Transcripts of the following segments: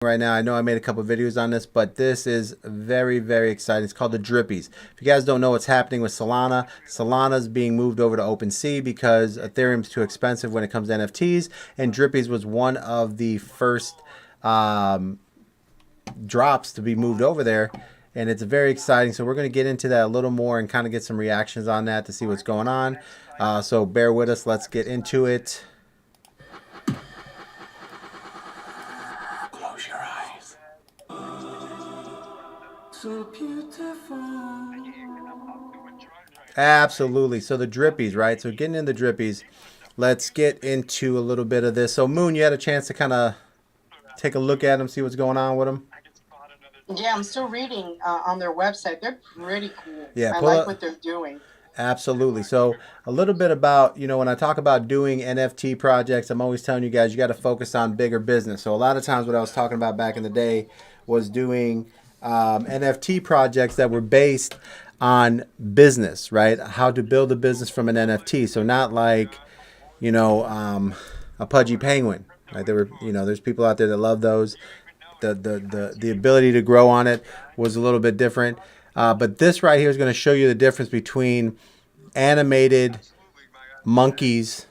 right now. I know I made a couple videos on this, but this is very, very exciting. It's called the Drippies. If you guys don't know what's happening with Solana, Solana's being moved over to OpenSea because Ethereum's too expensive when it comes to NFTs, and Drippies was one of the first drops to be moved over there. And it's very exciting. So we're going to get into that a little more and kind of get some reactions on that to see what's going on. So bear with us. Let's get into it. Close your eyes. So beautiful. Absolutely. So the Drippies, right? So getting in the Drippies, let's get into a little bit of this. So Moon, you had a chance to kind of take a look at them, see what's going on with them. Yeah, I'm still reading on their website. They're pretty cool. Yeah, I pull like up. what they're doing. Absolutely. So a little bit about, when I talk about doing NFT projects, I'm always telling you guys, you got to focus on bigger business. So a lot of times what I was talking about back in the day was doing NFT projects that were based on business, right? How to build a business from an NFT. So not like, a pudgy penguin, right? There were, there's people out there that love those. The ability to grow on it was a little bit different. But this right here is going to show you the difference between animated monkeys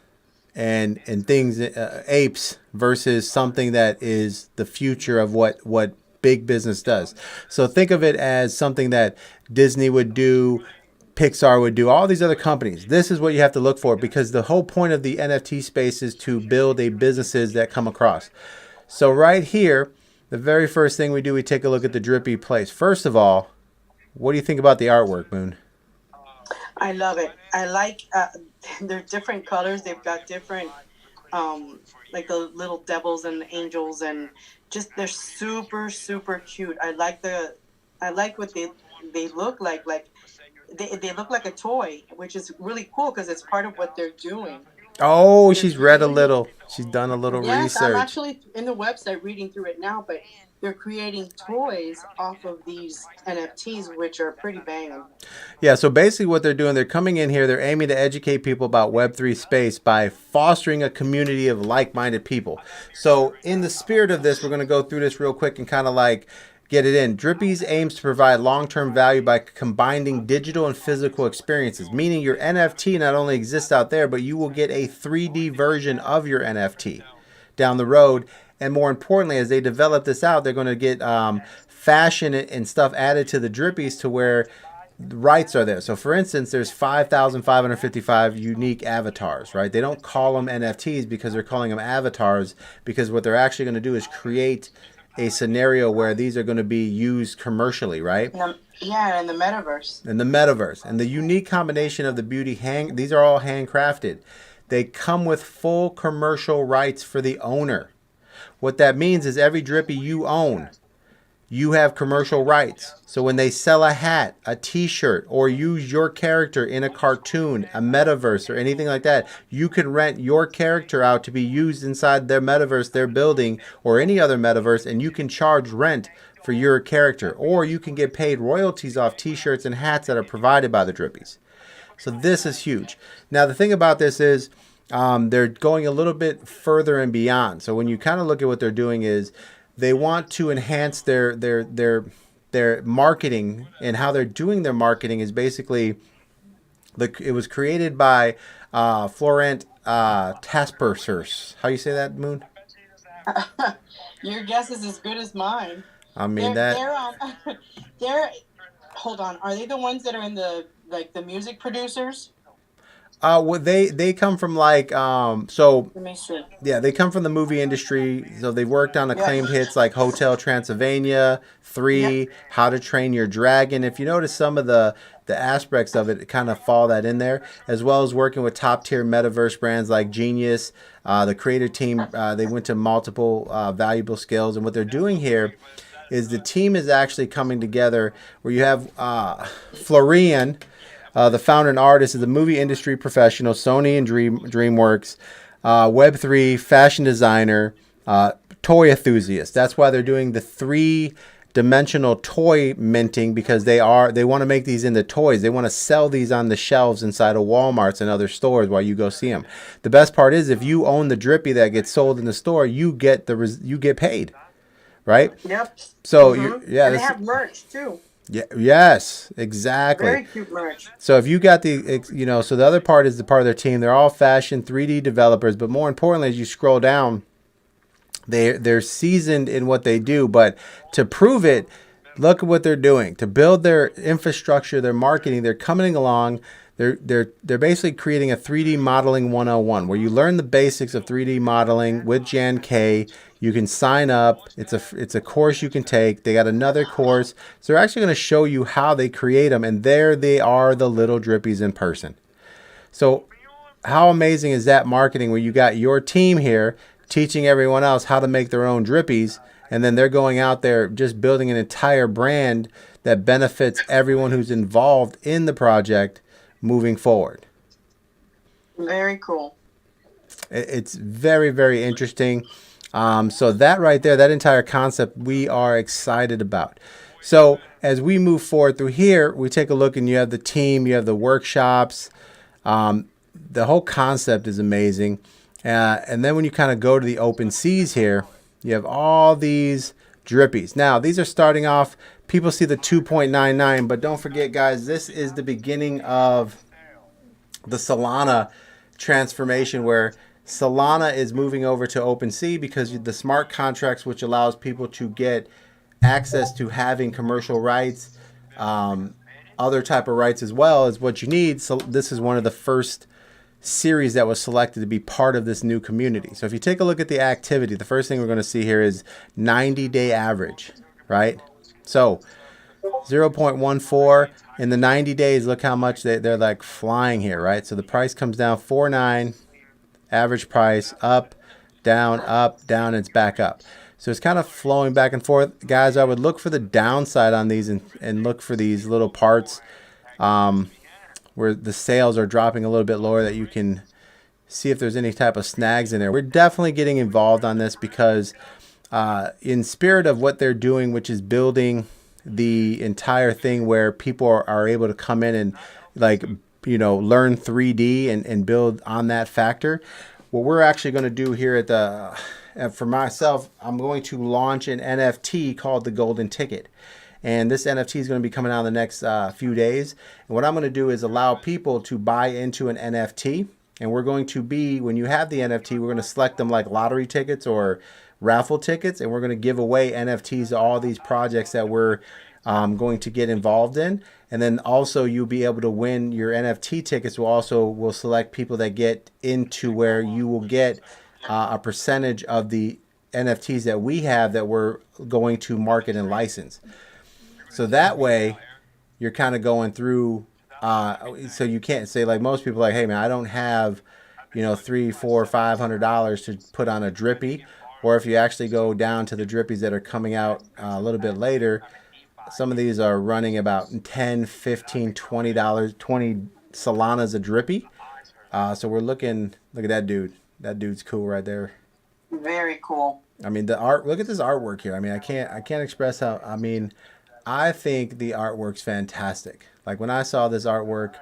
and things, apes, versus something that is the future of what big business does. So think of it as something that Disney would do, Pixar would do, all these other companies. This is what you have to look for, because the whole point of the NFT space is to build a businesses that come across. So right here, the very first thing we do, we take a look at the Drippy place. First of all, what do you think about the artwork, Moon? I love it. I like they're different colors. They've got different like the little devils and angels, and just they're super super cute. I like what they look like. Like they look like a toy, which is really cool because it's part of what they're doing. Oh, They're she's read a creating. little. She's done a little Yes, I'm research. actually in the website reading through it now, but they're creating toys off of these NFTs, which are pretty banging. Yeah, so basically what they're doing, they're coming in here, they're aiming to educate people about Web3 space by fostering a community of like-minded people. So in the spirit of this, we're going to go through this real quick and kind of like get it in. Drippies aims to provide long-term value by combining digital and physical experiences, meaning your NFT not only exists out there, but you will get a 3D version of your NFT down the road. And more importantly, as they develop this out, they're going to get fashion and stuff added to the Drippies to where rights are there. So for instance, there's 5,555 unique avatars, right? They don't call them NFTs because they're calling them avatars, because what they're actually going to do is create a scenario where these are going to be used commercially, right? Yeah, in the metaverse. In the metaverse. And the unique combination of the these are all handcrafted. They come with full commercial rights for the owner. What that means is every Drippy you own, you have commercial rights. So when they sell a hat, a t-shirt, or use your character in a cartoon, a metaverse, or anything like that, you can rent your character out to be used inside their metaverse they're building, or any other metaverse, and you can charge rent for your character. Or you can get paid royalties off t-shirts and hats that are provided by the Drippies. So this is huge. Now the thing about this is they're going a little bit further and beyond. So when you kind of look at what they're doing is they want to enhance their marketing, and how they're doing their marketing is basically it was created by Florent Taspersers. How you say that, Moon? Your guess is as good as mine. I mean They're that. they're they're hold on. Are they the ones that are in the like the music producers? Well, they come from like so Let me see. yeah, they come from the movie industry. So they've worked on Yep. acclaimed hits like Hotel Transylvania, Yep. 3, How to Train Your Dragon. If you notice some of the aspects of it kind of fall that in there, as well as working with top tier metaverse brands like Genius. The creator team, they went to multiple valuable skills. And what they're doing here is the team is actually coming together where you have Florian, the founder and artist, is a movie industry professional, Sony and DreamWorks, Web3 fashion designer, toy enthusiast. That's why they're doing the 3 dimensional toy minting, because they want to make these into toys. They want to sell these on the shelves inside of Walmarts and other stores while you go see them. The best part is if you own the Drippy that gets sold in the store, you get paid, right? Yep. So yeah, And they have merch too. yeah, yes, exactly. Very cute merch. So if you got so the other part is the part of their team. They're all fashion 3D developers, but more importantly, as you scroll down, they're seasoned in what they do. But to prove it, look at what they're doing to build their infrastructure, their marketing. They're coming along. They're basically creating a 3D modeling 101 where you learn the basics of 3D modeling with Jan K. You can sign up. It's a course you can take. They got another course. So they're actually going to show you how they create them. And there they are, the little drippies in person. So how amazing is that marketing where you got your team here teaching everyone else how to make their own drippies, and then they're going out there just building an entire brand that benefits everyone who's involved in the project moving forward. Very cool. It's very, very interesting. So that right there, that entire concept, we are excited about. So as we move forward through here, we take a look and you have the team, you have the workshops. The whole concept is amazing. And then when you kind of go to the open seas here, you have all these drippies. Now, these are starting off, people see the 2.99, but don't forget, guys, this is the beginning of the Solana transformation where Solana is moving over to OpenSea because the smart contracts, which allows people to get access to having commercial rights, other type of rights as well, is what you need. So this is one of the first series that was selected to be part of this new community. So if you take a look at the activity, the first thing we're going to see here is 90-day average, right? So 0.14 in the 90 days, look how much they're like flying here, right? So the price comes down 4.9, average price up, down, it's back up. So it's kind of flowing back and forth. Guys, I would look for the downside on these and look for these little parts where the sales are dropping a little bit lower, that you can see if there's any type of snags in there. We're definitely getting involved on this because in spirit of what they're doing, which is building the entire thing where people are able to come in and learn 3D and build on that factor. What we're actually going to do here for myself, I'm going to launch an NFT called the Golden Ticket. And this NFT is going to be coming out in the next few days. And what I'm going to do is allow people to buy into an NFT. And we're going to when you have the NFT, we're going to select them like lottery tickets or raffle tickets. And we're going to give away NFTs to all these projects that we're going to get involved in. And then also you'll be able to win your NFT tickets. We'll select people that get into where you will get a percentage of the NFTs that we have that we're going to market and license. So that way, you're kind of going through. So you can't say like most people, like, hey man, I don't have, $300, $400, $500 to put on a drippy. Or if you actually go down to the drippies that are coming out a little bit later, some of these are running about $10, $15, $20, 20 Solanas a drippy. So we're look at that dude. That dude's cool right there. Very cool. I mean, the art. Look at this artwork here. I mean, I can't express how. I mean, I think the artwork's fantastic. Like when I saw this artwork,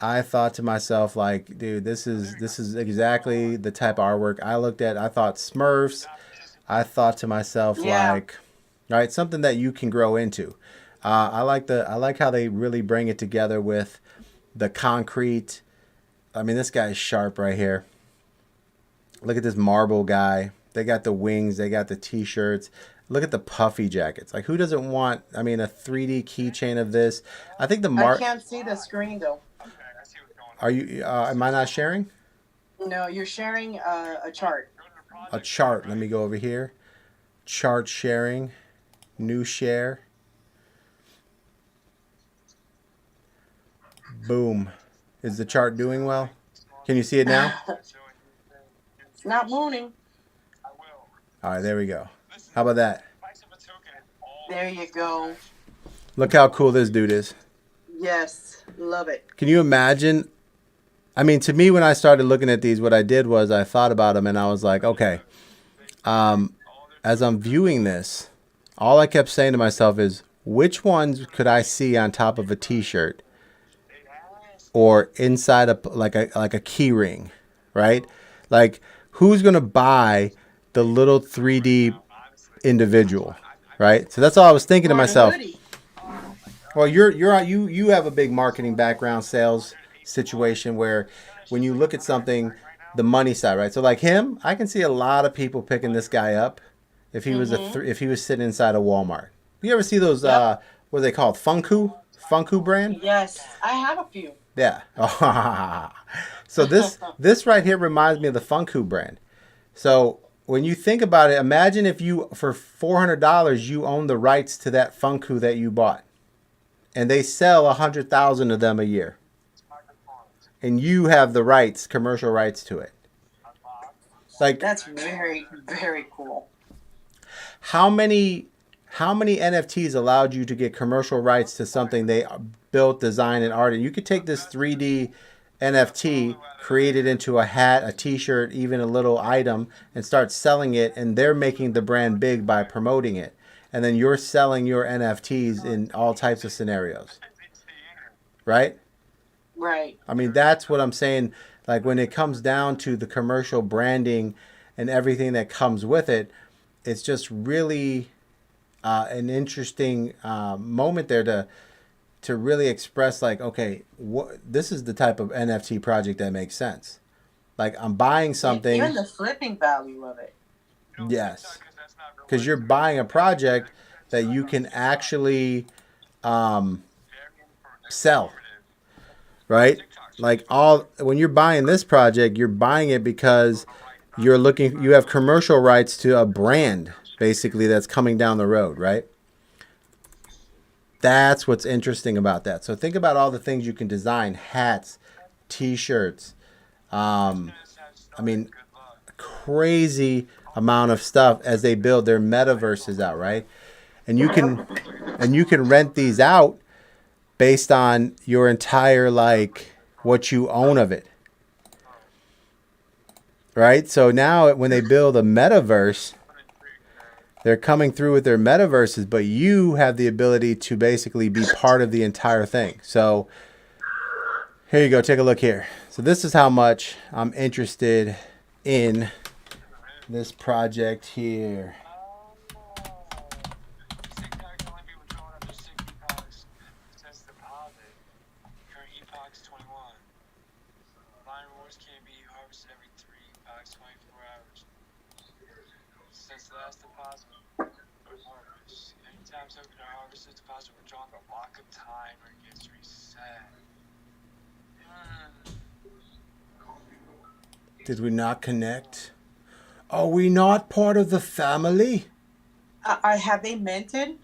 I thought to myself, like, dude, this is exactly the type of artwork I looked at. I thought Smurfs. I thought to myself, like, right, something that you can grow into. I like how they really bring it together with the concrete. I mean, this guy's sharp right here. Look at this marble guy. They got the wings. They got the T-shirts. Look at the puffy jackets. Like, who doesn't want, a 3D keychain of this? I think I can't see the screen, though. Are you, am I not sharing? No, you're sharing a chart. A chart. Let me go over here. Chart sharing. New share. Boom. Is the chart doing well? Can you see it now? It's not mooning. All right, there we go. How about that? There you go. Look how cool this dude is. Yes, love it. Can you imagine? I mean, to me, when I started looking at these, what I did was I thought about them and I was like, okay, as I'm viewing this, all I kept saying to myself is, which ones could I see on top of a T-shirt or inside like a key ring, right? Like, who's going to buy the little 3D individual? right? So that's all I was thinking to Or a myself. hoodie. Well, you have a big marketing background, sales situation where when you look at something, the money side, right? So like him, I can see a lot of people picking this guy up if he was if he was sitting inside a Walmart. You ever see those Yep. what are they called? Funku brand? Yes, I have a few. Yeah. So this right here reminds me of the Funku brand. So when you think about it, imagine if you for $400 you own the rights to that Funku that you bought, and they sell 100,000 of them a year, and you have the rights, commercial rights to it. Like That's very, very cool. how many NFTs allowed you to get commercial rights to something they built, designed, and art? And you could take this 3D NFT, create it into a hat, a T-shirt, even a little item, and start selling it. And they're making the brand big by promoting it. And then you're selling your NFTs in all types of scenarios, right? Right. I mean, that's what I'm saying. Like when it comes down to the commercial branding and everything that comes with it, it's just really an interesting moment there to really express like, okay, this is the type of NFT project that makes sense. Like I'm buying something. Even the flipping value of it. Yes, because you're buying a project that you can actually sell, right? Like when you're buying this project, you're buying it because you have commercial rights to a brand basically that's coming down the road, right? That's what's interesting about that. So think about all the things you can design: hats, T-shirts. I mean, crazy amount of stuff as they build their metaverses out, right? And you can rent these out based on your entire like what you own of it, right? So now when they build a metaverse, they're coming through with their metaverses, but you have the ability to basically be part of the entire thing. So here you go. Take a look here. So this is how much I'm interested in this project here. Did we not connect? Are we not part of the family? Have they minted?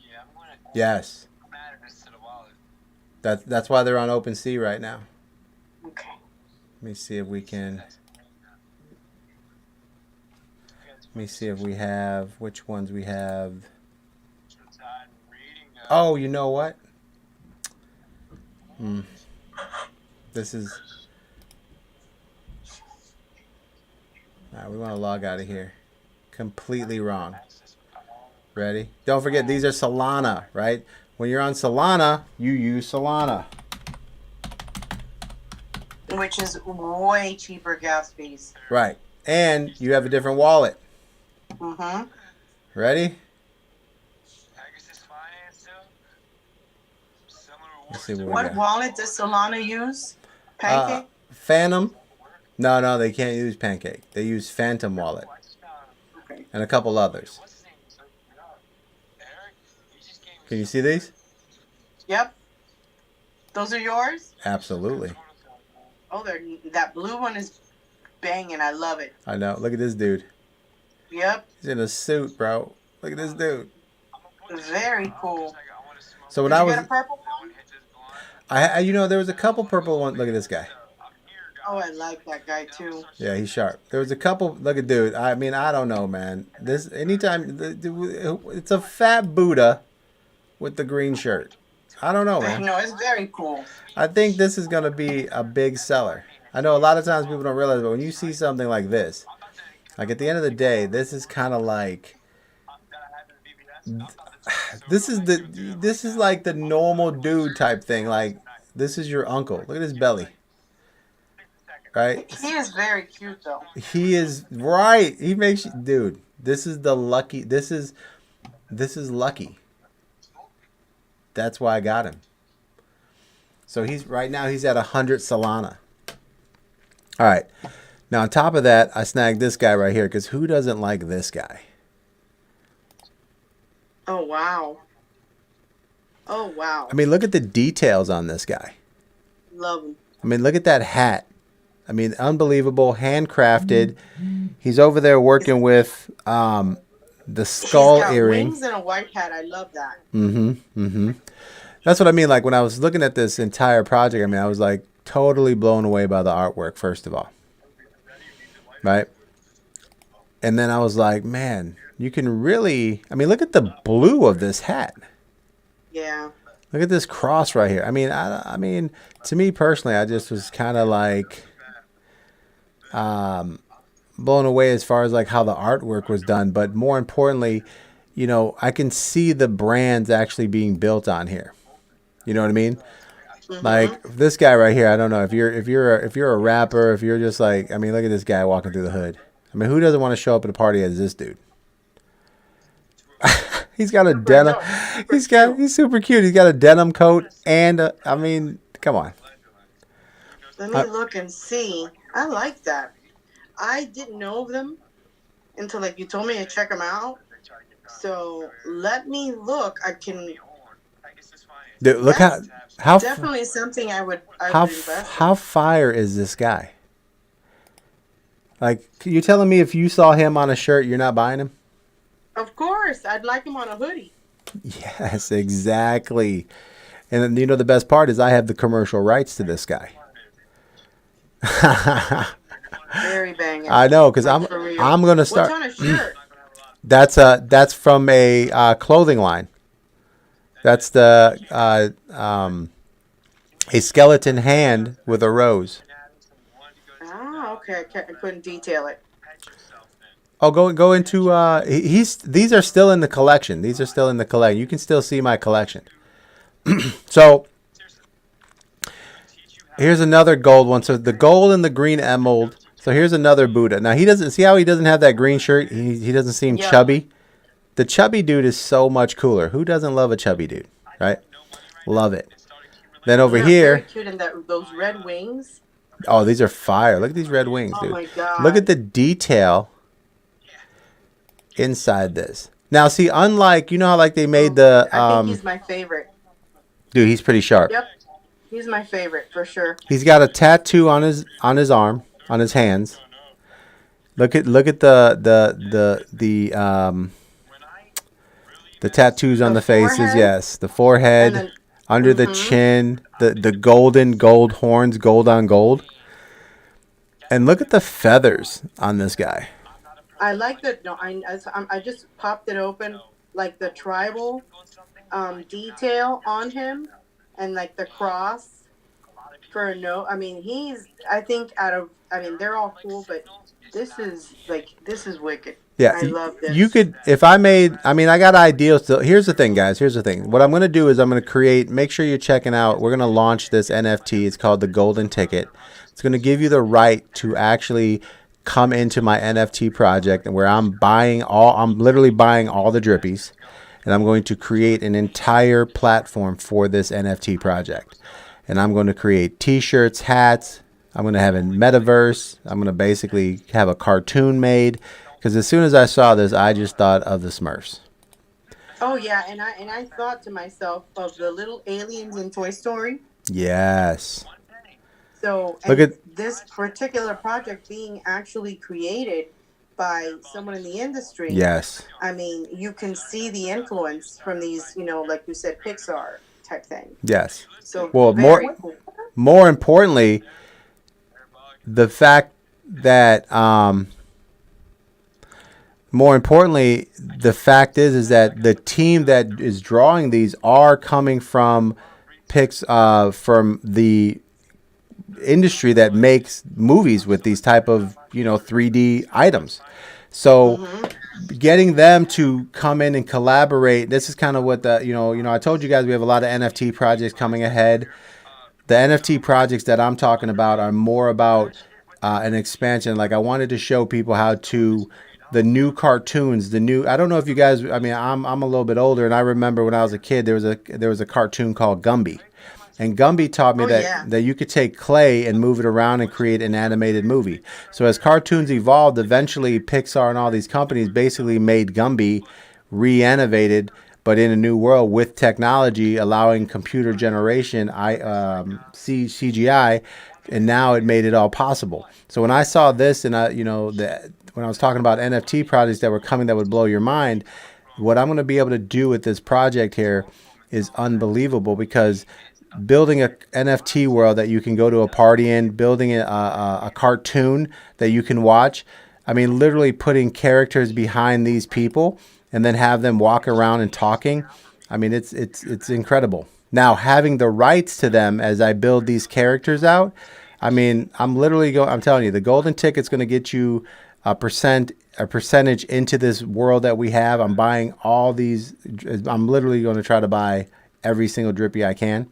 Yes. That's why they're on OpenSea right now. Okay. Let me see if we can. Let me see if we have which ones we have. Oh, you know what? This is. We want to log out of here. Completely wrong. Ready? Don't forget, these are Solana, right? When you're on Solana, you use Solana. Which is way cheaper gas fees. Right. And you have a different wallet. Mm-hmm. Ready? Let's see What wallet does Solana use? Pancake? Phantom. No, they can't use Pancake. They use Phantom Wallet. Okay. And a couple others. Can you see these? Yep. Those are yours? Absolutely. Oh, that blue one is banging. I love it. I know. Look at this dude. Yep. He's in a suit, bro. Look at this dude. Very cool. So when Did I you was, get a purple one? there was a couple purple ones. Look at this guy. Oh, I like that guy too. Yeah, he's sharp. There was a couple. Look at dude. I mean, I don't know, man. This anytime it's a fat Buddha with the green shirt. I don't know, man. No, it's very cool. I think this is gonna be a big seller. I know a lot of times people don't realize, but when you see something like this, like at the end of the day, this is kind of like this is like the normal dude type thing. Like this is your uncle. Look at his belly. Right? He is very cute though. He is right. He makes you, dude. This is the lucky. This is This is lucky. That's why I got him. So he's right now he's at 100 Solana. All right. Now on top of that, I snagged this guy right here because who doesn't like this guy? Oh wow. Oh wow. I mean, look at the details on this guy. Love him. I mean, look at that hat. I mean, unbelievable, handcrafted. He's over there working with the skull He's got earring. wings and a white hat. I love that. That's what I mean. Like when I was looking at this entire project, I mean, I was like totally blown away by the artwork, first of all. Right? And then I was like, man, you can really, I mean, look at the blue of this hat. Yeah. Look at this cross right here. I mean, to me personally, I just was kind of like blown away as far as like how the artwork was done. But more importantly, you know, I can see the brands actually being built on here. You know what I mean? Mm-hmm. Like this guy right here. I don't know if you're a rapper, if you're just like, I mean, look at this guy walking through the hood. I mean, who doesn't want to show up at a party as this dude? He's got a denim. He's super cute. He's got a denim coat and I mean, come on. Let me look and see. I like that. I didn't know of them until like you told me to check them out. So let me look. I can. Dude, look how Definitely something I would invest in. how fire is this guy? Like, you telling me if you saw him on a shirt, you're not buying him? Of course, I'd like him on a hoodie. Yes, exactly. And then, you know, the best part is I have the commercial rights to this guy. Very banging. I know, because I'm gonna start. What's on a shirt? That's from a clothing line. That's the a skeleton hand with a rose. Ah, okay. I couldn't detail it. Oh, go into these are still in the collection. These are still in the collection. You can still see my collection. So here's another gold one. So the gold and the green emerald. So here's another Buddha. Now he doesn't see how he doesn't have that green shirt. He doesn't seem chubby. The chubby dude is so much cooler. Who doesn't love a chubby dude, right? Love it. Then over here, very cute, and those red wings. Oh, these are fire. Look at these red wings, dude. Oh my god. Look at the detail inside this. Now, see, unlike, you know how like they made the I think he's my favorite. Dude, he's pretty sharp. Yep. He's my favorite for sure. He's got a tattoo on his arm, on his hands. Look at the tattoos on the faces, forehead? yes. The forehead, And then- under the chin, the golden gold horns, gold on gold. And look at the feathers on this guy. I like that. No, I just popped it open, like the tribal detail on him, and like the cross for a note. I mean, I think they're all cool, but this is wicked. Yeah, I love this. You could, if I got ideas. So here's the thing, guys. Here's the thing. What I'm going to do is I'm going to create, make sure you're checking out, we're going to launch this NFT. It's called the Golden Ticket. It's going to give you the right to actually come into my NFT project, and where I'm literally buying all the drippies, and I'm going to create an entire platform for this NFT project. And I'm going to create t-shirts, hats. I'm going to have a metaverse. I'm going to basically have a cartoon made. Because as soon as I saw this, I just thought of the Smurfs. Oh yeah, and I thought to myself of the little aliens in Toy Story. Yes. So Look at this particular project being actually created by someone in the industry. Yes. I mean, you can see the influence from these, like you said, Pixar type thing. Yes. So well, cool. more importantly, the fact that is that the team that is drawing these are coming from from the industry that makes movies with these type of 3D items. So getting them to come in and collaborate. This is kind of what I told you guys we have a lot of NFT projects coming ahead. The NFT projects that I'm talking about are more about an expansion. Like I wanted to show people how to the new cartoons, the new. I don't know if you guys. I mean, I'm a little bit older, and I remember when I was a kid, there was a cartoon called Gumby, and Gumby taught me Oh that yeah. you could take clay and move it around and create an animated movie. So as cartoons evolved, eventually Pixar and all these companies basically made Gumby re-innovated, but in a new world with technology, allowing computer generation, CGI, and now it made it all possible. So when I saw this, and when I was talking about NFT projects that were coming that would blow your mind, what I'm going to be able to do with this project here is unbelievable because building a NFT world that you can go to a party in, building a cartoon that you can watch. I mean, literally putting characters behind these people and then have them walk around and talking. I mean, it's incredible. Now having the rights to them as I build these characters out. I mean, I'm literally going. I'm telling you, the golden ticket's going to get you a percentage into this world that we have. I'm buying all these. I'm literally going to try to buy every single drippy I can,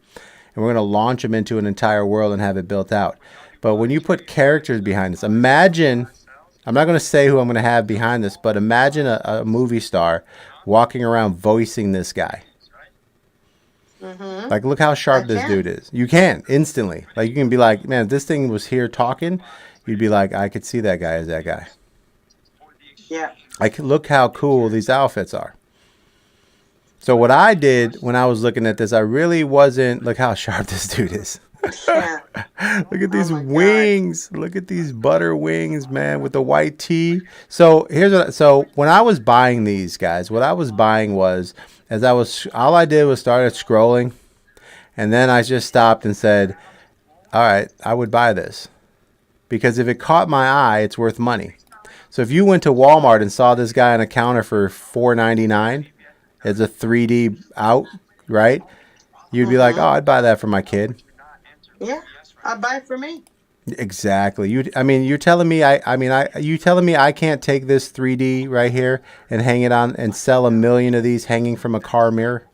and we're going to launch them into an entire world and have it built out. But when you put characters behind this, imagine. I'm not going to say who I'm going to have behind this, but imagine a movie star walking around voicing this guy. Mhm. Like, look how I sharp this can. dude is. You can instantly. Like, you can be like, man, if this thing was here talking, you'd be like, I could see that guy as that guy. Yeah. Like, look how cool these outfits are. So what I did when I was looking at this, I really wasn't. Look how sharp this dude is. Yeah. Look at Oh these my God. wings. Look at these butter wings, man, with the white tee. So here's what. So when I was buying these guys, what I was buying was, as I was, all I did was started scrolling, and then I just stopped and said, all right, I would buy this because if it caught my eye, it's worth money. So if you went to Walmart and saw this guy on a counter for $4.99 as a 3D out, right? You'd be like, oh, Mhm. I'd buy that for my kid. Yeah. I'll buy it for me. Exactly. I mean, you're telling me, you telling me I can't take this 3D right here and hang it on and sell a million of these hanging from a car mirror?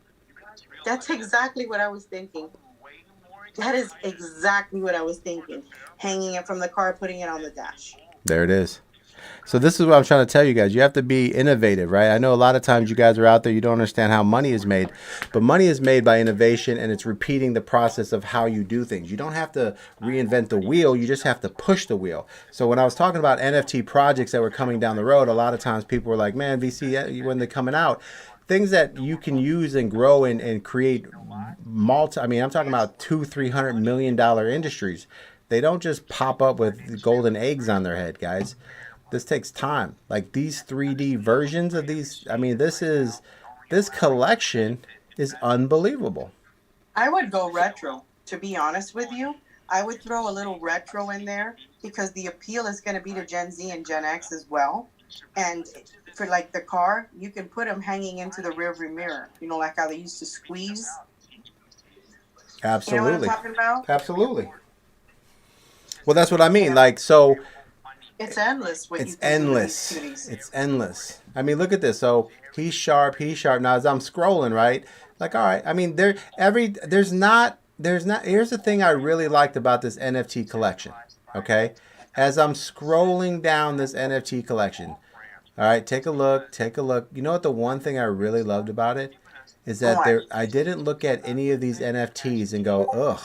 That's exactly what I was thinking. That is exactly what I was thinking. Hanging it from the car, putting it on the dash. There it is. So this is what I'm trying to tell you guys. You have to be innovative, right? I know a lot of times you guys are out there, you don't understand how money is made, but money is made by innovation and it's repeating the process of how you do things. You don't have to reinvent the wheel, you just have to push the wheel. So when I was talking about NFT projects that were coming down the road, a lot of times people were like, man, VC, when they're coming out, things that you can use and grow and create I mean, I'm talking about $200-300 million industries. They don't just pop up with golden eggs on their head, guys. This takes time. Like these 3D versions of these, I mean, this collection is unbelievable. I would go retro, to be honest with you. I would throw a little retro in there because the appeal is going to be to Gen Z and Gen X as well. And for like the car, you can put them hanging into the rearview mirror. You know, like how they used to squeeze. You know what I'm Absolutely. talking about? Absolutely. Well, that's what I mean. Like, so It's endless what you it's can do with these endless. cuties. It's endless. I mean, look at this. So he's sharp. He's sharp. Now, as I'm scrolling, right? Like, all right. I mean, there's not. Here's the thing I really liked about this NFT collection. Okay, as I'm scrolling down this NFT collection, all right, take a look. Take a look. You know what? The one thing I really loved about it is that What? I didn't look at any of these NFTs and go, ugh.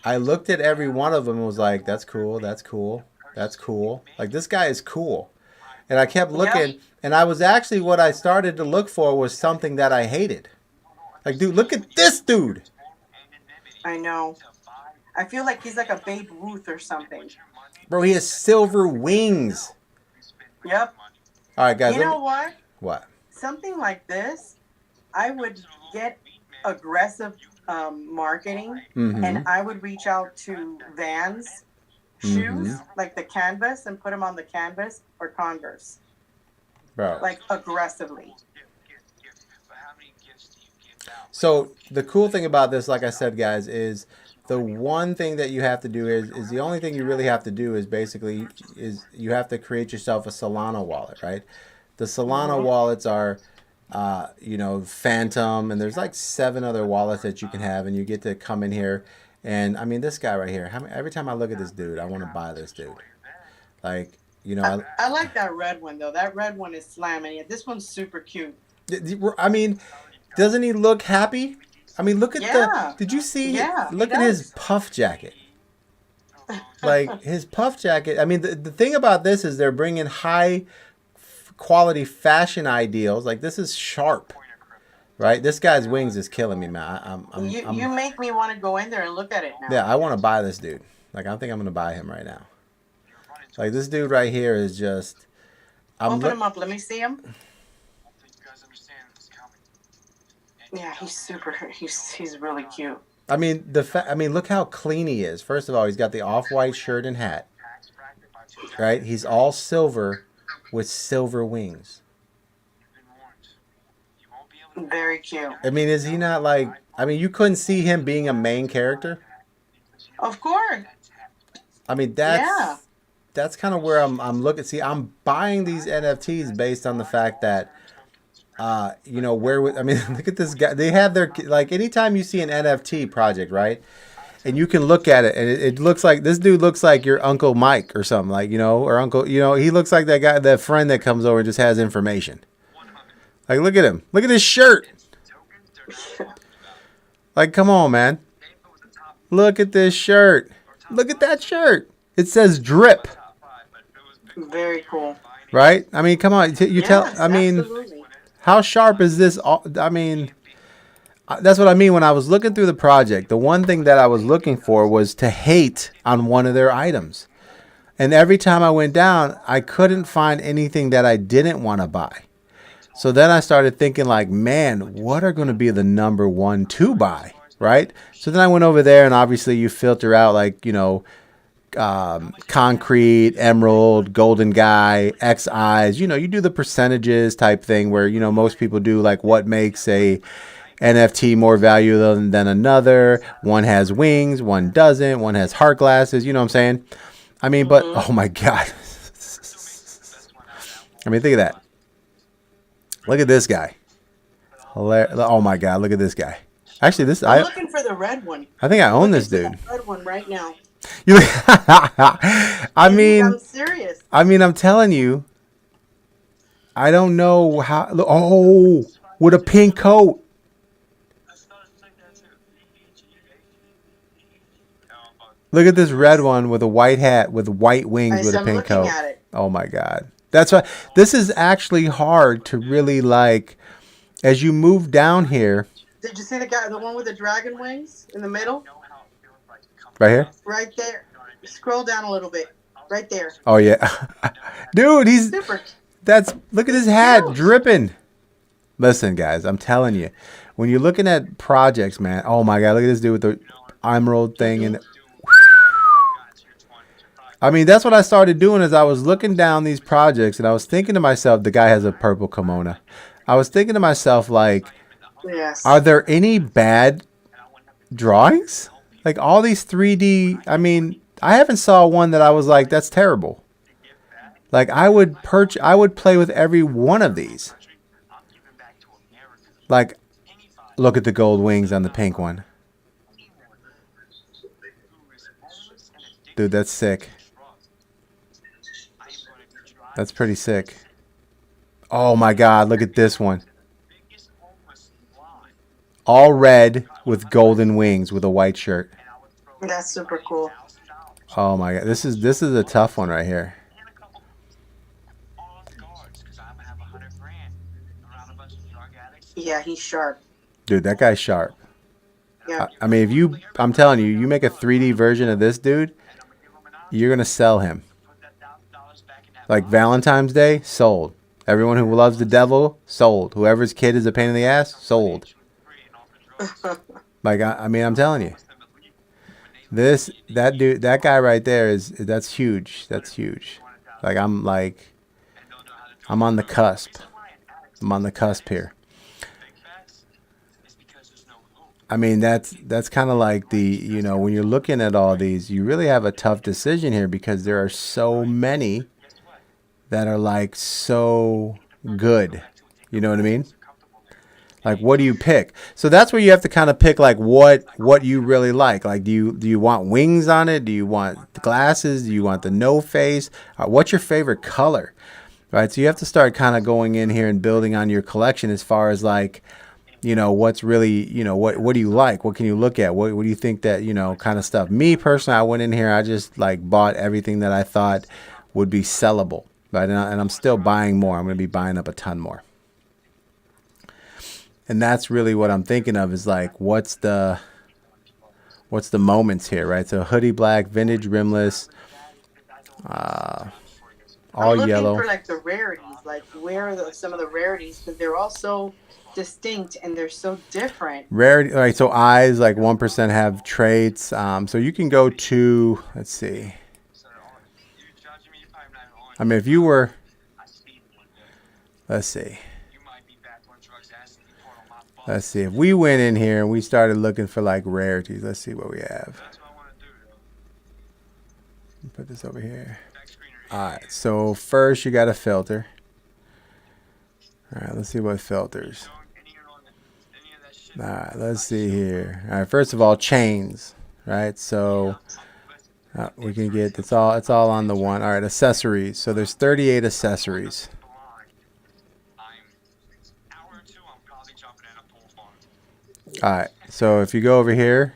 I looked at every one of them and was like, that's cool. That's cool. That's cool. Like this guy is cool. And I kept Yep. looking, and I was actually what I started to look for was something that I hated. Like, dude, look at this dude, I know. I feel like he's like a Babe Ruth or something. bro. He has silver wings. Yep. All right, guys. You know what? What? Something like this, I would get aggressive marketing, Mm-hmm. and I would reach out to Vans shoes, like the canvas, and put them on the canvas, or Converse, Bro. like aggressively. So the cool thing about this, like I said, guys, is the one thing that you have to do is the only thing you really have to do is basically is you have to create yourself a Solana wallet, right? The Solana Mm-hmm. wallets are, Phantom, and there's like 7 other wallets that you can have, and you get to come in here. And I mean, this guy right here, every time I look at this dude, I want to buy this dude. Like, You know, I like that red one though. That red one is slamming. This one's super cute. I mean, doesn't he look happy? I mean, look at the. Yeah, Did you see? yeah, he Look at his does. puff jacket. Like his puff jacket. I mean, the thing about this is they're bringing high quality fashion ideals. Like this is sharp, right? This guy's wings is killing me, man. You make me want to go in there and look at it now. Yeah, I want to buy this dude. Like I think I'm gonna buy him right now. Like this dude right here is just. Open him up. Let me see him. Yeah, he's really cute. I mean look how clean he is. First of all, he's got the off-white shirt and hat. Right? He's all silver with silver wings. Very cute. I mean, is he not like? I mean, you couldn't see him being a main character. Of course. I mean, that's kind of where I'm looking. See, I'm buying these NFTs based on the fact that, you know, I mean, look at this guy. They have their, like, anytime you see an NFT project, right? And you can look at it, and it looks like this dude looks like your Uncle Mike or something, like, you know, or Uncle, you know, he looks like that guy, that friend that comes over and just has information. Like, look at him. Look at his shirt. Like, come on, man. Look at this shirt. Look at that shirt. It says drip. Very cool. Right? I mean, come on. I mean, absolutely. how sharp is this? I mean, that's what I mean when I was looking through the project. The one thing that I was looking for was to hate on one of their items. And every time I went down, I couldn't find anything that I didn't want to buy. So then I started thinking like, man, what are going to be the number 1 to buy? Right? So then I went over there, and obviously you filter out like, you know, concrete, emerald, golden guy, X eyes, you know, you do the percentages type thing where, you know, most people do like what makes a NFT more valuable than another. One has wings, one doesn't, one has heart glasses, you know what I'm saying? I mean, but oh my God. I mean, think of that. Look at this guy. Oh my God, look at this guy. Actually, I'm looking for the red one. I think I own this dude. Red one right now. I mean, I'm serious. I mean, I'm telling you. I don't know how. Oh, with a pink coat. Look at this red one with a white hat with white wings with a pink coat. Oh my God. That's why this is actually hard to really like as you move down here. Did you see the one with the dragon wings in the middle? Right here? Right there. Scroll down a little bit. Right there. Oh yeah. Dude, he's super. Look at his hat dripping. Listen, guys, I'm telling you. When you're looking at projects, man, oh my God, look at this dude with the emerald thing and I mean, that's what I started doing is I was looking down these projects and I was thinking to myself, the guy has a purple kimono. I was thinking to myself, like, yes. Are there any bad drawings? Like all these 3D, I mean, I haven't saw one that I was like, that's terrible. Like I would play with every one of these. Like, look at the gold wings on the pink one. Dude, that's sick. That's pretty sick. Oh my God, look at this one. All red with golden wings with a white shirt. That's super cool. Oh my God, this is a tough one right here. Yeah, he's sharp. Dude, that guy's sharp. Yeah. I mean, I'm telling you, you make a 3D version of this dude, you're gonna sell him. Like Valentine's Day, sold. Everyone who loves the devil, sold. Whoever's kid is a pain in the ass, sold. Like I mean, I'm telling you, that guy right there that's huge. That's huge. Like I'm on the cusp. I'm on the cusp here. I mean, that's kind of like you know, when you're looking at all these, you really have a tough decision here because there are so many that are like so good. You know what I mean? Like, what do you pick? So that's where you have to kind of pick like what you really like. Like, do you want wings on it? Do you want the glasses? Do you want the no face? What's your favorite color? Right. So you have to start kind of going in here and building on your collection as far as like, what's really, what do you like? What can you look at? What do you think that, kind of stuff? Me personally, I went in here, I just like bought everything that I thought would be sellable. Right. And I'm still buying more. I'm going to be buying up a ton more. And that's really what I'm thinking of is like, what's the moments here, right? So hoodie black, vintage rimless, I'm all looking yellow. for like the rarities. Like where are some of the rarities? Because they're all so distinct and they're so different. Rarity, right? So eyes, like 1% have traits. So you can go to, let's see. I mean, if you were, let's see. Let's see. If we went in here and we started looking for like rarities, let's see what we have. Put this over here. All right. So first you got a filter. All right. Let's see what filters. All right. Let's see here. All right. First of all, chains. Right. So we can get it's all on the one. All right. Accessories. So there's 38 accessories. All right. So if you go over here,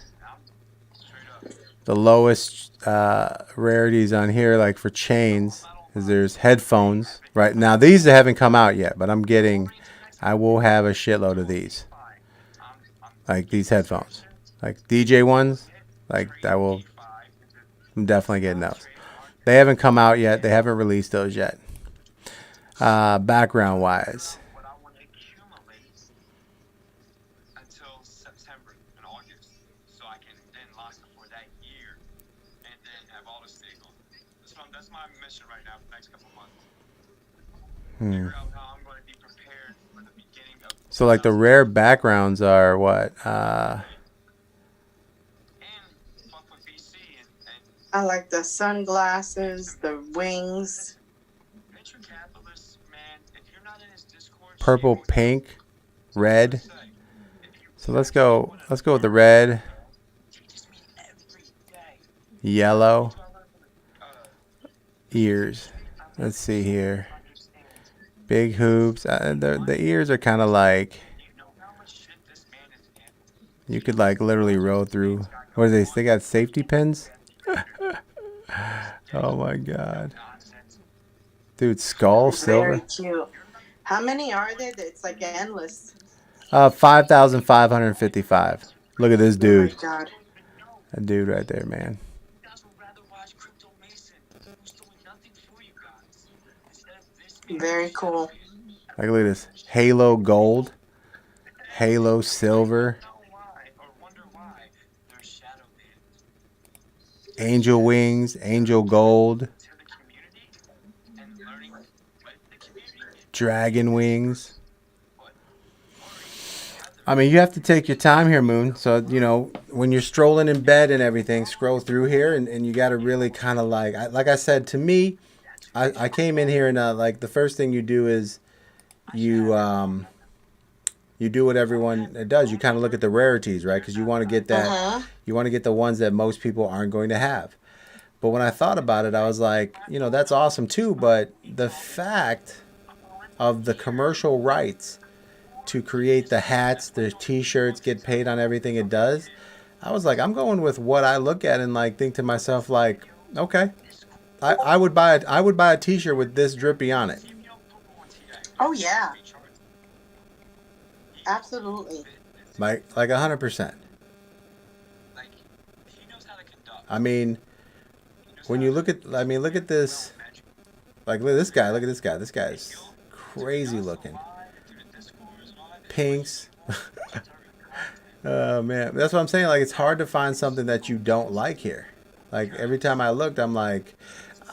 the lowest rarities on here, like for chains, is there's headphones. Right now, these haven't come out yet, but I will have a shitload of these, like these headphones, like DJ ones. Like I'm definitely getting those. They haven't come out yet. They haven't released those yet. Background wise. So like the rare backgrounds are what? I like the sunglasses, the wings. Purple, pink, red. So let's go with the red, yellow, ears. Let's see here. Big hoops. The ears are kind of like, you could like literally roll through. What are they? They got safety pins? Oh my god. Dude, skull, silver. Very cute. How many are there? It's like endless. 5,555. Look at this dude. Oh my god. That dude right there, man. Very cool. Like, look at this. Halo gold. Halo silver. Angel wings. Angel gold. Dragon wings. I mean, you have to take your time here, Moon. So, when you're strolling in bed and everything, scroll through here and you got to really kind of like I said, to me, I came in here and like the first thing you do is you do what everyone does. You kind of look at the rarities, right? Because you want to get that, you want to get the ones that most people aren't going to have. But when I thought about it, I was like, that's awesome too. But the fact of the commercial rights to create the hats, the t-shirts, get paid on everything it does, I was like, I'm going with what I look at and like think to myself like, okay, I would buy a t-shirt with this drippy on it. Oh yeah, absolutely. Like 100%. I mean, when you look at this, like look at this guy. Look at this guy. This guy's crazy looking. Pinks. Oh man, that's what I'm saying. Like, it's hard to find something that you don't like here. Like, every time I looked, I'm like,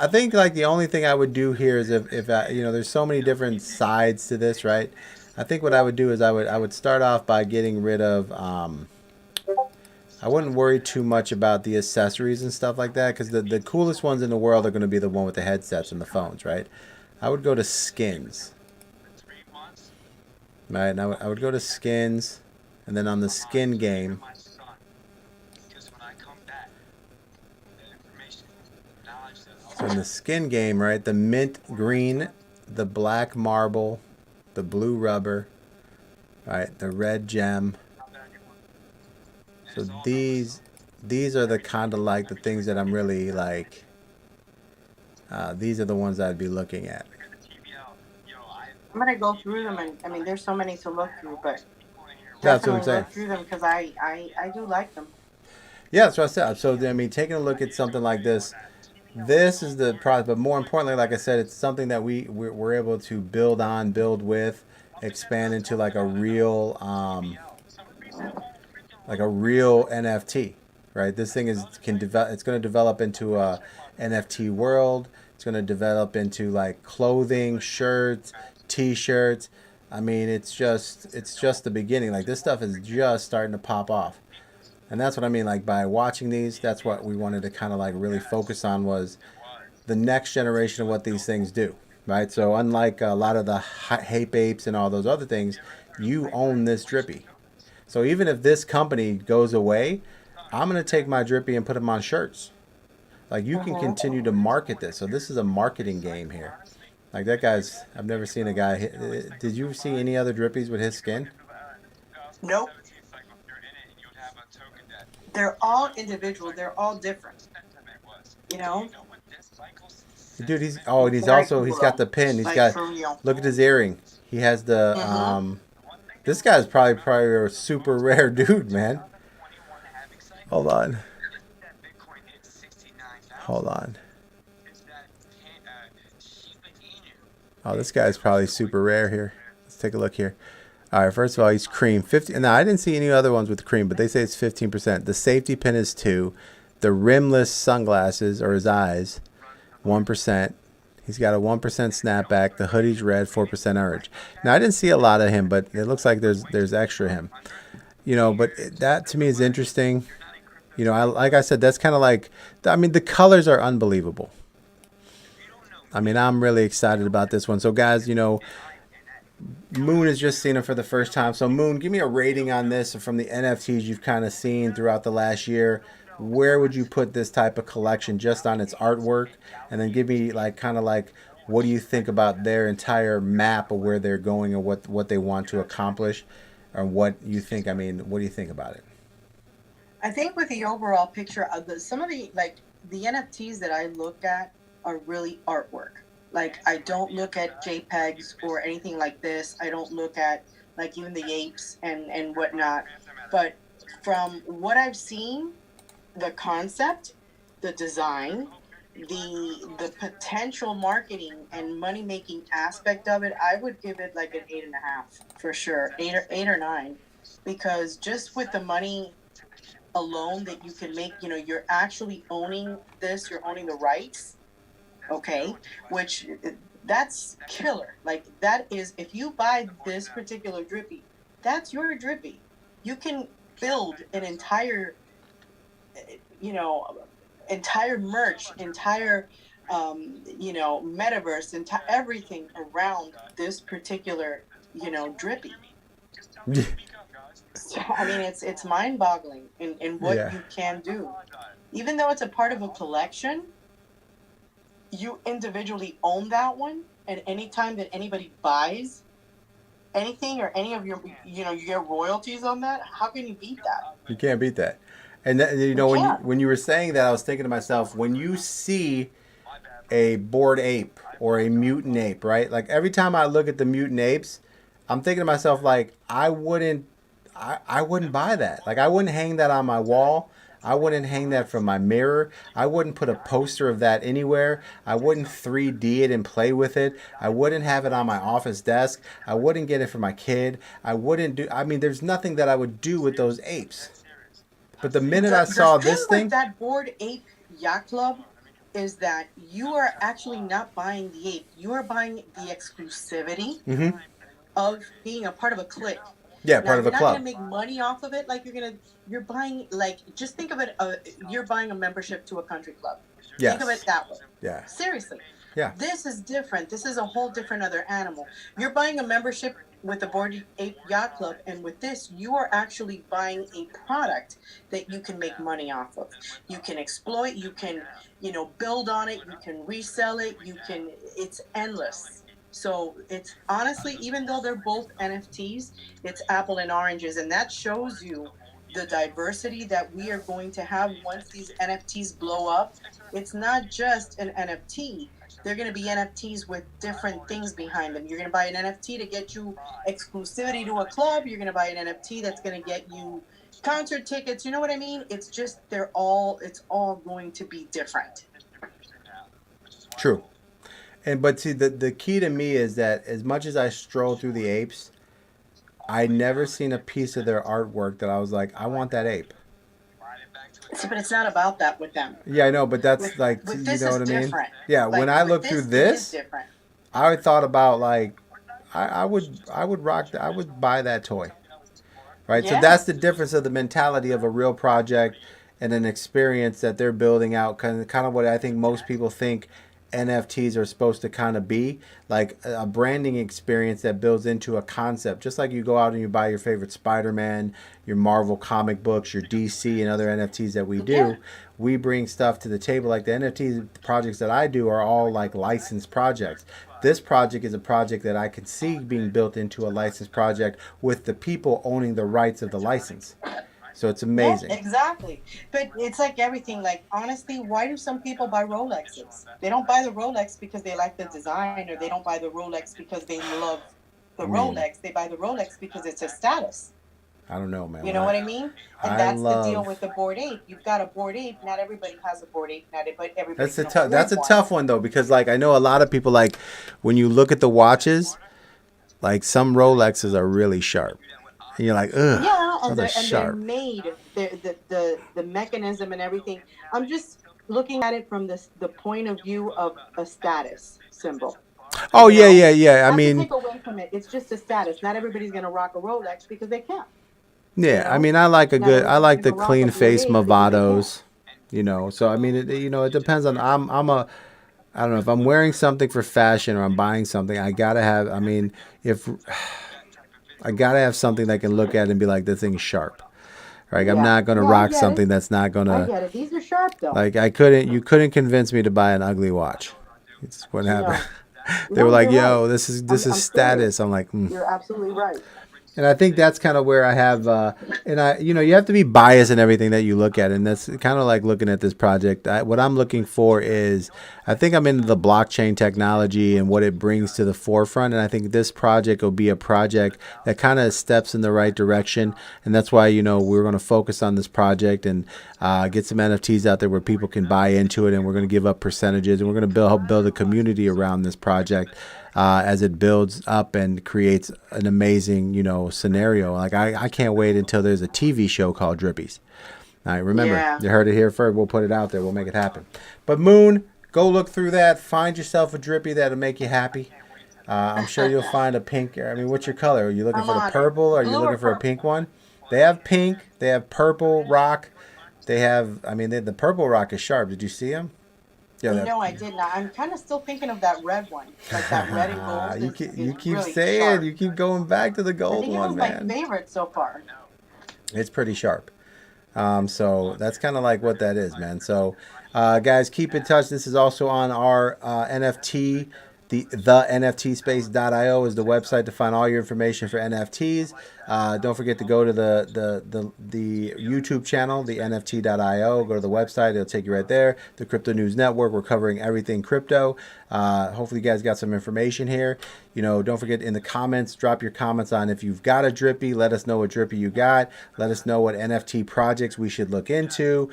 I think like the only thing I would do here is if I, there's so many different sides to this, right? I think what I would do is I would start off by getting rid of. I wouldn't worry too much about the accessories and stuff like that, because the coolest ones in the world are going to be the one with the headsets and the phones, right? I would go to skins. right? And I would go to skins, and then on the skin game, so in the skin game, right, the mint green, the black marble, the blue rubber, right, the red gem. So these are the kind of like the things that I'm really like. These are the ones I'd be looking at. I'm gonna go through them, and I mean, there's so many to look through, but That's what I'm definitely saying. look through them because I do like them. Yeah, that's what I said. So I mean, taking a look at something like this is the product. But more importantly, like I said, it's something that we're able to build on, build with, expand into like a real NFT, right? This thing can develop. It's going to develop into a NFT world. It's going to develop into like clothing, shirts, T-shirts. I mean, it's just the beginning. Like this stuff is just starting to pop off. And that's what I mean, like by watching these, that's what we wanted to kind of like really focus on was the next generation of what these things do, right? So unlike a lot of the Hape Apes and all those other things, you own this Drippy. So even if this company goes away, I'm going to take my Drippy and put them on shirts. Like you can continue to market this. So this is a marketing game here. Like that guy's, I've never seen a guy did you see any other Drippies with his skin? Nope. They're all individual. They're all different. You know. Dude, he's got the pin. He's like got, for real. look at his earring. He has the this guy's probably a super rare dude, man. Hold on. Oh, this guy's probably super rare here. Let's take a look here. All right, first of all, he's cream 50. Now I didn't see any other ones with cream, but they say it's 15%. The safety pin is 2. The rimless sunglasses or his eyes, 1%. He's got a 1% snapback. The hoodie's red, 4% orange. Now I didn't see a lot of him, but it looks like there's extra him. You know, but that to me is interesting. You know, like I said, that's kind of like, I mean, the colors are unbelievable. I mean, I'm really excited about this one. So guys, you know, Moon has just seen it for the first time. So Moon, give me a rating on this from the NFTs you've kind of seen throughout the last year. Where would you put this type of collection just on its artwork? And then give me like kind of like what do you think about their entire map of where they're going and what they want to accomplish, or what you think? I mean, what do you think about it? I think with the overall picture of some of the the NFTs that I look at are really artwork. Like I don't look at JPEGs or anything like this. I don't look at like even the apes and whatnot. But from what I've seen, the concept, the design, the potential marketing and money making aspect of it, I would give it like an 8.5 for sure, 8 or 9, because just with the money alone that you can make, you know, you're actually owning this, you're owning the rights, okay, which that's killer. Like that is, if you buy this particular Drippy, that's your Drippy. You can build an entire, you know, entire merch, entire, you know, metaverse, entire everything around this particular, you know, Drippy. So, I mean, it's mind-boggling in what you can do. Even though it's a part of a collection, you individually own that one, and anytime that anybody buys anything or any of your, you know, you get royalties on that. How can you beat that? You can't beat that. And that, you know, when you were saying that, I was thinking to myself, when you see a Bored Ape or a mutant ape, right? Like every time I look at the mutant apes, I'm thinking to myself, like I wouldn't buy that. Like I wouldn't hang that on my wall. I wouldn't hang that from my mirror. I wouldn't put a poster of that anywhere. I wouldn't 3D it and play with it. I wouldn't have it on my office desk. I wouldn't get it for my kid. I mean, there's nothing that I would do with those apes. But the minute I saw this thing, with that Bored Ape Yacht Club is that you are actually not buying the ape. You are buying the exclusivity of being a part of a clique. Yeah, part of a club. You're not gonna make money off of it. Like you're buying, like, just think of it. You're buying a membership to a country club. Yes. Think of it that way. Yeah. Seriously. Yeah. This is different. This is a whole different other animal. You're buying a membership with the Board Ape Yacht Club, and with this, you are actually buying a product that you can make money off of. You can exploit, you can, build on it, you can resell it, it's endless. So it's honestly, even though they're both NFTs, it's apple and oranges, and that shows you the diversity that we are going to have once these NFTs blow up. It's not just an NFT. They're going to be NFTs with different things behind them. You're going to buy an NFT to get you exclusivity to a club. You're going to buy an NFT that's going to get you concert tickets. You know what I mean? It's just it's all going to be different. True. But see, the key to me is that as much as I stroll through the apes, I never seen a piece of their artwork that I was like, I want that ape. See, but it's not about that with them. Yeah, I know, but that's With like, this you know is what I mean? different. Yeah, Like, when I with look this, through it is this, different. I thought about like, I would rock, I would buy that toy, right? So Yeah. that's the difference of the mentality of a real project and an experience that they're building out. Kind of what I think most people think NFTs are supposed to kind of be, like a branding experience that builds into a concept. Just like you go out and you buy your favorite Spider-Man, your Marvel comic books, your DC and other NFTs that we do. Yeah. We bring stuff to the table. Like the NFT projects that I do are all like licensed projects. This project is a project that I can see being built into a licensed project with the people owning the rights of the license. So it's amazing. Yeah, exactly. But it's like everything. Like, honestly, why do some people buy Rolexes? They don't buy the Rolex because they like the design, or they don't buy the Rolex because they love the Rolex. They buy the Rolex because it's a status. I don't know, man. You know what I mean? And that's the deal with the Bored Ape. You've got a Bored Ape. Not everybody has a Bored Ape. Not everybody. That's a tough one though, because like I know a lot of people, like when you look at the watches, like some Rolexes are really sharp. And you're like, ugh. Yeah, and they're made. The mechanism and everything. I'm just looking at it from the point of view of a status symbol. Oh, yeah. I mean, take away from it. It's just a status. Not everybody's gonna rock a Rolex because they can't. Yeah, I mean, I like the clean face Movados, So I mean, it depends on. I don't know if I'm wearing something for fashion or I'm buying something. I gotta have. I mean, if I gotta have something that I can look at and be like, this thing's sharp. Right? Yeah. I'm not gonna rock something that's not gonna. I get it. These are sharp though. Like you couldn't convince me to buy an ugly watch. It's what happened. They were like, "Yo, this is status." Serious. I'm like, You're absolutely right. And I think that's kind of where I have, you have to be biased in everything that you look at, and that's kind of like looking at this project. What I'm looking for is, I think I'm into the blockchain technology and what it brings to the forefront, and I think this project will be a project that kind of steps in the right direction, and that's why we're going to focus on this project and get some NFTs out there where people can buy into it, and we're going to give up percentages, and we're going to help build a community around this project. As it builds up and creates an amazing, scenario. Like I can't wait until there's a TV show called Drippies. All right, remember, You heard it here first. We'll put it out there. We'll make it happen. But Moon, go look through that. Find yourself a Drippy that'll make you happy. I'm sure you'll find a pink. I mean, what's your color? Are you looking for the purple? Or are you looking for a pink one? They have pink. They have purple rock. They have. I mean, the purple rock is sharp. Did you see them? Yeah, no, I did not. I'm kind of still thinking of that red one, like that red and gold. You keep really saying, sharp. You keep going back to the gold one, man. It was my favorite so far. It's pretty sharp. So that's kind of like what that is, man. So, guys, keep in touch. This is also on our NFT. The NFTspace.io is the website to find all your information for NFTs. Don't forget to go to the YouTube channel, the NFT.io. Go to the website; it'll take you right there. The Crypto News Network. We're covering everything crypto. Hopefully, you guys got some information here. Don't forget in the comments, drop your comments on if you've got a Drippy. Let us know what Drippy you got. Let us know what NFT projects we should look into.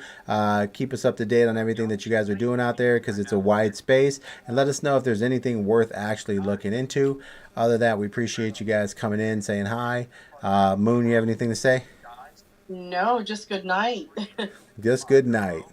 Keep us up to date on everything that you guys are doing out there because it's a wide space. And let us know if there's anything worth actually looking into. Other than that, we appreciate you guys coming in, saying hi. Moon, you have anything to say? No, just good night. Just good night.